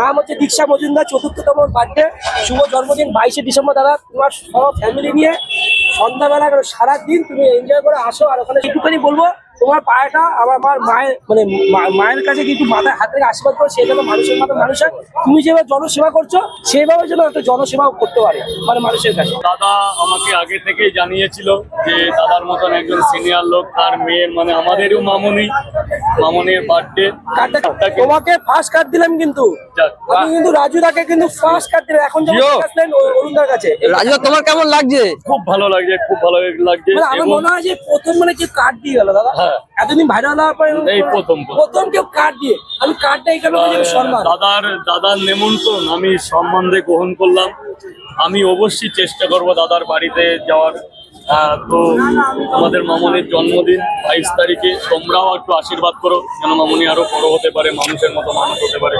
নাম হচ্ছে দীক্ষা মজুমদার, ৪র্থতম বার্থডে, শুভ জন্মদিন 22শে ডিসেম্বর। দাদা তোমার সব ফ্যামিলি নিয়ে সন্ধ্যাবেলা সারাদিন তুমি এনজয় করে আসো। আর ওখানে একটুখানি বলবো, তোমার পায়েটা আমার মায়ের মানে মায়ের কাছে কিন্তু মাথায় হাত থেকে আশীর্বাদ করো, সে যেন মানুষের মতো মানুষ হয়। তুমি যেভাবে জনসেবা করছো সেভাবে যেন একটা জনসেবাও করতে পারে মানে মানুষের কাছে। দাদা আমাকে আগে থেকেই জানিয়েছিল যে দাদার মতন একজন সিনিয়র লোক, তার মেয়ের মানে আমাদেরও মামনির বার্থডে। তোমাকে ফার্স্ট কার্ড দিলাম, কিন্তু আমি কিন্তু রাজুদাকে কিন্তু ফার্স্ট কার্ড দিলাম। এখন যখন আসলেন অরুণদার কাছে, রাজুদা তোমার কেমন লাগছে? খুব ভালো লাগছে, খুব ভালো লাগছে। মানে আমার মনে হয় যে প্রথম মানে কেউ কার্ড দিয়ে গেল দাদা। হ্যাঁ, এতদিন ভাইরাল হওয়ার পরে এই প্রথম কেউ কার্ড দিয়ে, আমি কার্ডটা এখানে সম্মান। দাদার নিমন্ত্রণ আমি সম্মানে গ্রহণ করলাম। আমি অবশ্যই চেষ্টা করব দাদার বাড়িতে যাওয়ার। তো আমাদের মামনির জন্মদিন 22 তারিখে, তোমরাও একটু আশীর্বাদ করো যেন মামনি আরো বড় হতে পারে, মানুষের মতো মানুষ হতে পারে।